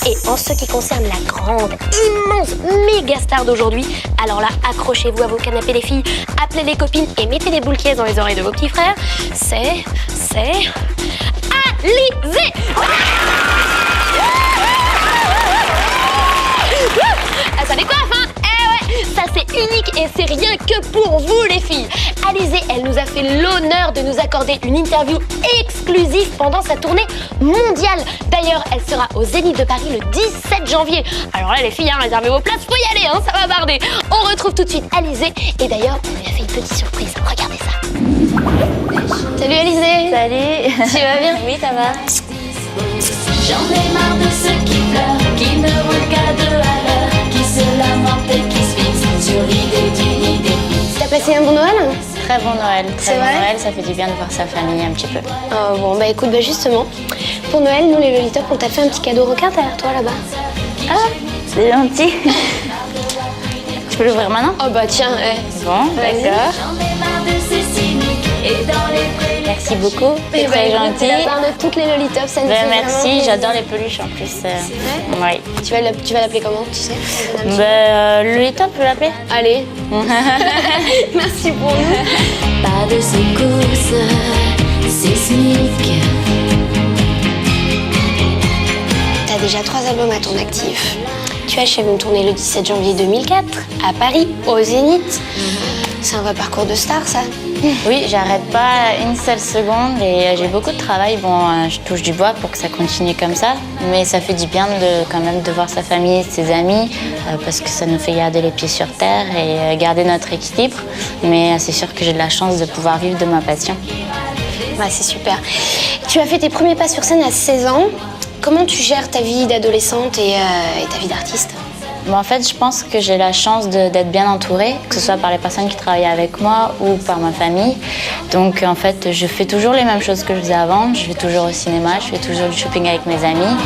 Et en ce qui concerne la grande, immense, méga star d'aujourd'hui, alors là, accrochez-vous à vos canapés les filles, appelez les copines et mettez des boules qui dans les oreilles de vos petits frères. C'est Alizée. Ah, ça décoiffe, hein? Eh ouais, ça c'est unique et c'est rien que pour vous les filles. Alizée, elle nous a fait l'honneur de nous accorder une interview exclusive pendant sa tournée mondiale. D'ailleurs, elle sera au Zénith de Paris le 17 janvier. Alors là les filles, hein, réservez vos places, faut y aller, hein, ça va barder. On retrouve tout de suite Alizée et d'ailleurs, on lui a fait une petite surprise. Regardez ça. Salut Alizée. Salut. Tu vas bien? Oui, ça va. J'en ai marre de ceux qui pleurent, qui ne roulent qu'à deux à l'heure, qui se lamentent et qui se fixent sur l'idée d'une idée. T'as passé un bon Noël? Très bon Noël. C'est Très bon vrai Noël, ça fait du bien de voir sa famille un petit peu. Oh, bon, bah écoute, bah justement, pour Noël, nous les Lolitop, on t'a fait un petit cadeau requin derrière toi là-bas. Ah, c'est gentil. Tu peux l'ouvrir maintenant? Oh bah tiens, Bon, d'accord. J'en ai marre de ces cyniques et dans les prés. Merci beaucoup, c'est Eh bah, très écoute, gentil. c'est la part de toutes les Lolitop, ça nous fait vraiment Merci, plaisir. j'adore les peluches en plus. Oui. Tu vas l'appeler comment, tu sais? Lolita, tu peux l'appeler? Allez. Merci pour nous. Pas de secousses sismiques. T'as déjà 3 albums à ton actif. Tu achèves une tournée le 17 janvier 2004 à Paris, au Zénith. C'est un vrai parcours de star, ça. Oui, j'arrête pas une seule seconde et j'ai beaucoup de travail. Bon, je touche du bois pour que ça continue comme ça, mais ça fait du bien quand même de voir sa famille, ses amis, parce que ça nous fait garder les pieds sur terre et garder notre équilibre. Mais c'est sûr que j'ai de la chance de pouvoir vivre de ma passion. Bah, c'est super. Tu as fait tes premiers pas sur scène à 16 ans. Comment tu gères ta vie d'adolescente et ta vie d'artiste? Bon, en fait, je pense que j'ai la chance d'être bien entourée, que ce soit par les personnes qui travaillent avec moi ou par ma famille. Donc, en fait, je fais toujours les mêmes choses que je faisais avant. Je vais toujours au cinéma, je fais toujours du shopping avec mes amis.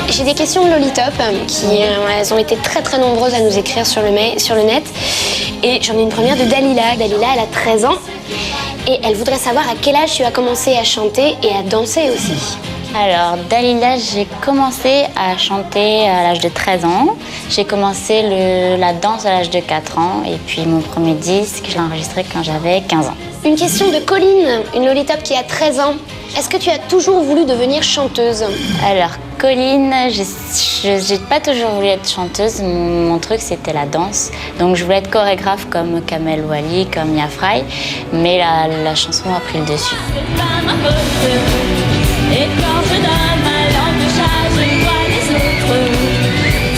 J'ai des questions de Lolitop elles ont été très très nombreuses à nous écrire sur le net. Et j'en ai une première de Dalila. Dalila, elle a 13 ans et elle voudrait savoir à quel âge tu as commencé à chanter et à danser aussi. Alors, Dalila, j'ai commencé à chanter à l'âge de 13 ans. J'ai commencé la danse à l'âge de 4 ans. Et puis mon premier disque, je l'ai enregistré quand j'avais 15 ans. Une question de Colline, une Lolitop qui a 13 ans. Est-ce que tu as toujours voulu devenir chanteuse? Alors, Colline, j'ai pas toujours voulu être chanteuse. Mon truc, c'était la danse. Donc, je voulais être chorégraphe comme Kamel Ouali, comme Mia Fry. Mais la chanson a pris le dessus. C'est pas ma faute. Et quand je donne ma langue de chat, je vois les autres.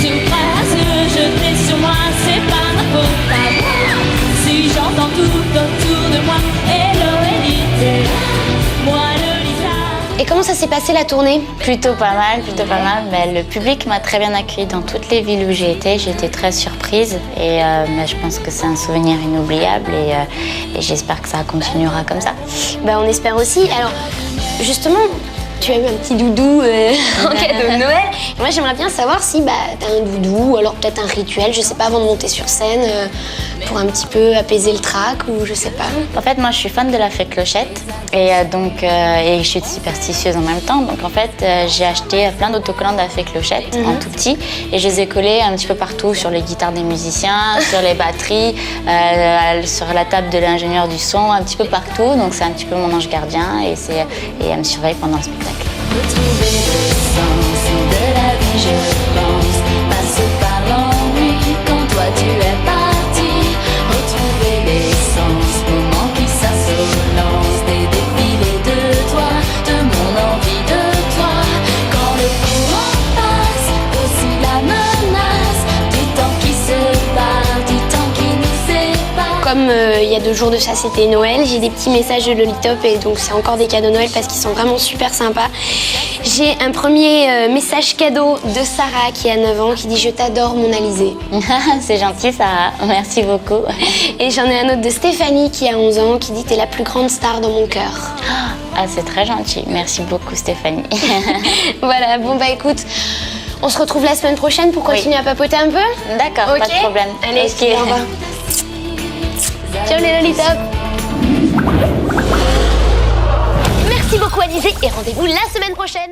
Tout prêt à se jeter sur moi, c'est pas ma faute à moi. Si j'entends tout autour de moi, hello élite, moi Lolita. Et comment ça s'est passé la tournée? Plutôt pas mal, plutôt pas mal. Mais le public m'a très bien accueillie dans toutes les villes où j'ai été. J'étais très surprise et mais je pense que c'est un souvenir inoubliable et j'espère que ça continuera comme ça. Bah, on espère aussi. Alors, justement, tu as eu un petit doudou en cadeau de Noël. Et moi, j'aimerais bien savoir si t'as un doudou ou alors peut-être un rituel, je sais pas, avant de monter sur scène, pour un petit peu apaiser le trac ou je sais pas. En fait, moi, je suis fan de la fée Clochette et et je suis superstitieuse en même temps. Donc, en fait, j'ai acheté plein d'autocollants de la fée Clochette en tout petit et je les ai collés un petit peu partout sur les guitares des musiciens, sur les batteries, sur la table de l'ingénieur du son, un petit peu partout. Donc, c'est un petit peu mon ange gardien et elle me surveille pendant le spectacle. Retrouver le sens de la vie, je pense, passe par l'ennui quand toi tu es parti. Retrouver l'essence, moment qui s'assolance, des défilés de toi, de mon envie de toi. Quand le courant passe, aussi la menace du temps qui se part, du temps qui nous sépare. Comme il y a 2 jours de ça, c'était Noël, j'ai des petits messages de Lolitop et donc c'est encore des cadeaux Noël parce qu'ils sont vraiment super sympas. J'ai un premier message cadeau de Sarah qui a 9 ans qui dit « Je t'adore mon Alizée ». C'est gentil, Sarah. Merci beaucoup. Et j'en ai un autre de Stéphanie qui a 11 ans qui dit « T'es la plus grande star dans mon cœur ». Ah, c'est très gentil. Merci beaucoup, Stéphanie. Voilà, bon bah écoute, on se retrouve la semaine prochaine pour continuer à papoter un peu. D'accord, Ok. pas de problème. Allez, Ok. au revoir. Ciao les Lolitas. Merci beaucoup Alizé et rendez-vous la semaine prochaine.